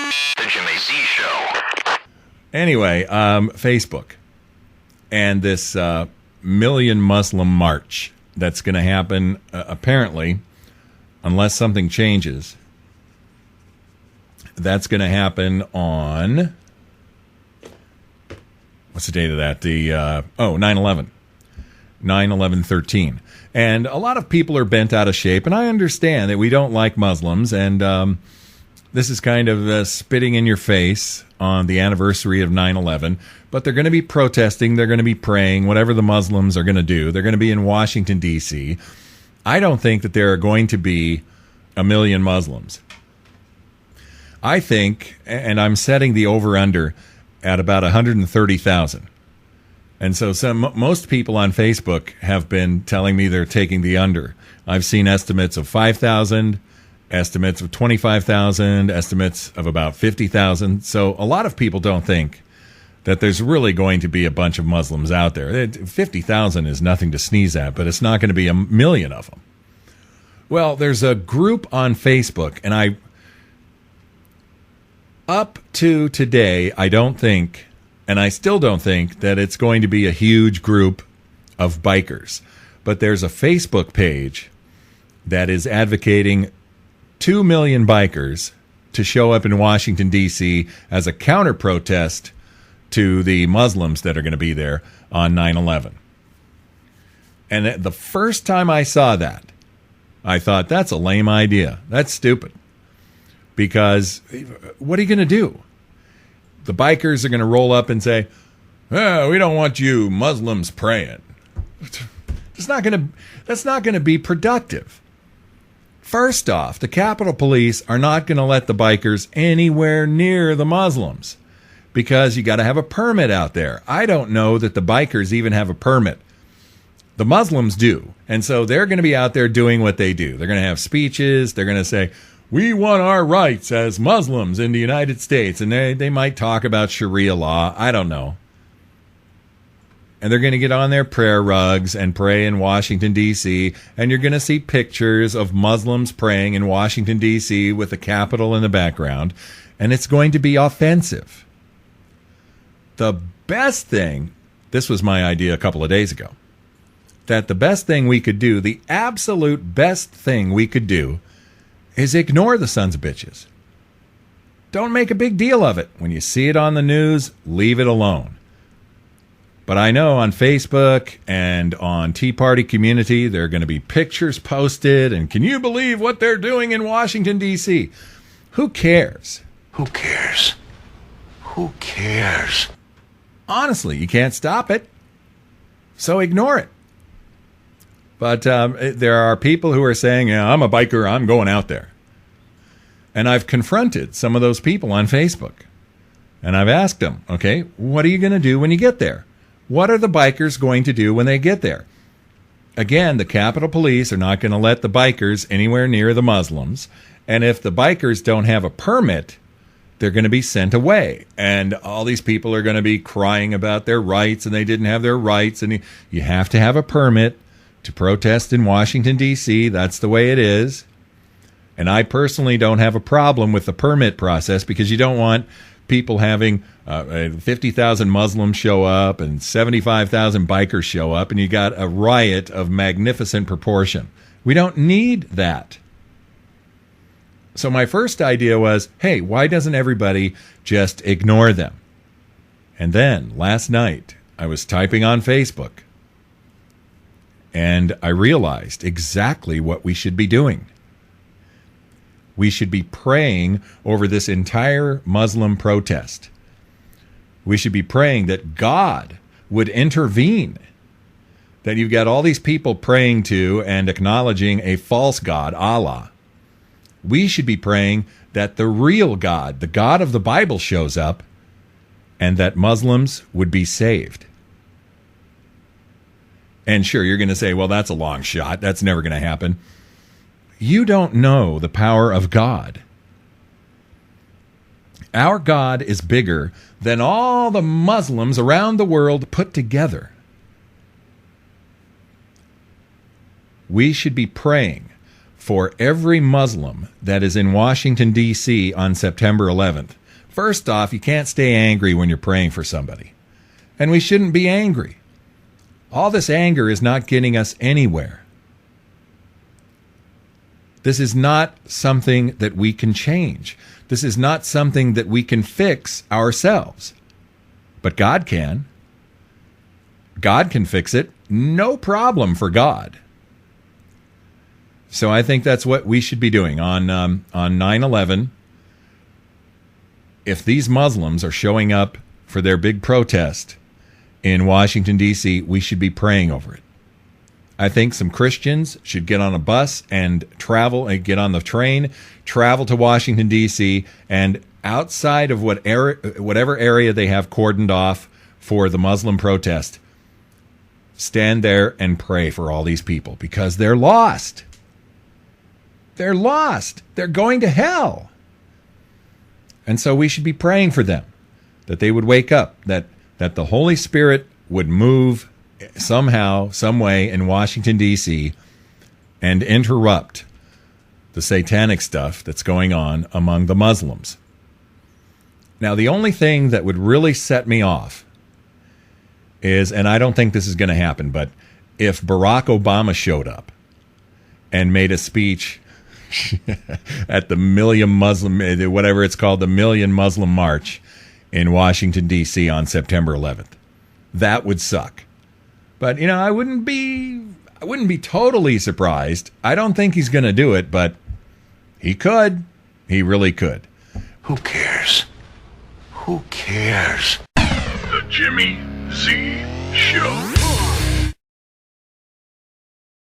The Jimmy Z Show. Anyway, Facebook and this Million Muslim March that's going to happen, apparently, unless something changes. That's going to happen on, what's the date of that? 9/11. 9/11/13. And a lot of people are bent out of shape, and I understand that we don't like Muslims, and this is kind of spitting in your face on the anniversary of 9/11, but they're going to be protesting, they're going to be praying, whatever the Muslims are going to do. They're going to be in Washington, D.C. I don't think that there are going to be a million Muslims. I think, and I'm setting the over-under at about 130,000. And so most people on Facebook have been telling me they're taking the under. I've seen estimates of 5,000, estimates of 25,000, estimates of about 50,000. So a lot of people don't think that there's really going to be a bunch of Muslims out there. 50,000 is nothing to sneeze at, but it's not going to be a million of them. Well, there's a group on Facebook, and up to today, I don't think, and I still don't think, that it's going to be a huge group of bikers. But there's a Facebook page that is advocating 2 million bikers to show up in Washington, D.C. as a counter-protest to the Muslims that are going to be there on 9/11. And the first time I saw that, I thought, that's a lame idea. That's stupid. Because what are you going to do? The bikers are going to roll up and say, oh, we don't want you Muslims praying. That's not going to be productive. First off, the Capitol Police are not going to let the bikers anywhere near the Muslims because you got to have a permit out there. I don't know that the bikers even have a permit. The Muslims do. And so they're going to be out there doing what they do. They're going to have speeches. They're going to say, we want our rights as Muslims in the United States. And they might talk about Sharia law. I don't know. And they're going to get on their prayer rugs and pray in Washington, D.C. And you're going to see pictures of Muslims praying in Washington, D.C. with the Capitol in the background. And it's going to be offensive. The best thing, this was my idea a couple of days ago, that the best thing we could do, the absolute best thing we could do, is ignore the sons of bitches. Don't make a big deal of it. When you see it on the news, leave it alone. But I know on Facebook and on Tea Party community, there are going to be pictures posted, and can you believe what they're doing in Washington, D.C.? Who cares? Who cares? Who cares? Honestly, you can't stop it. So ignore it. But there are people who are saying, yeah, I'm a biker, I'm going out there. And I've confronted some of those people on Facebook. And I've asked them, okay, what are you going to do when you get there? What are the bikers going to do when they get there? Again, the Capitol Police are not going to let the bikers anywhere near the Muslims. And if the bikers don't have a permit, they're going to be sent away. And all these people are going to be crying about their rights, and they didn't have their rights. And you have to have a permit to protest in Washington, D.C. That's the way it is. And I personally don't have a problem with the permit process because you don't want people having 50,000 Muslims show up and 75,000 bikers show up, and you got a riot of magnificent proportion. We don't need that. So my first idea was, hey, why doesn't everybody just ignore them? And then last night I was typing on Facebook, and I realized exactly what we should be doing. We should be praying over this entire Muslim protest. We should be praying that God would intervene. That you've got all these people praying to and acknowledging a false God, Allah. We should be praying that the real God, the God of the Bible, shows up and that Muslims would be saved. And sure, you're going to say, well, that's a long shot. That's never going to happen. You don't know the power of God. Our God is bigger than all the Muslims around the world put together. We should be praying for every Muslim that is in Washington, D.C. on September 11th. First off, you can't stay angry when you're praying for somebody. And we shouldn't be angry. All this anger is not getting us anywhere. This is not something that we can change. This is not something that we can fix ourselves. But God can. God can fix it. No problem for God. So I think that's what we should be doing on 9/11. If these Muslims are showing up for their big protest in Washington, D.C., we should be praying over it. I think some Christians should get on a bus and travel and get on the train, travel to Washington, D.C., and outside of whatever area they have cordoned off for the Muslim protest, stand there and pray for all these people because they're lost. They're lost. They're going to hell. And so we should be praying for them, that they would wake up, that the Holy Spirit would move somehow, some way in Washington, D.C., and interrupt the satanic stuff that's going on among the Muslims. Now, the only thing that would really set me off is, and I don't think this is going to happen, but if Barack Obama showed up and made a speech at the Million Muslim, whatever it's called, the Million Muslim March in Washington, D.C. on September 11th. That would suck. But, I wouldn't be totally surprised. I don't think he's going to do it, but he could. He really could. Who cares? Who cares? The Jimmy Z Show.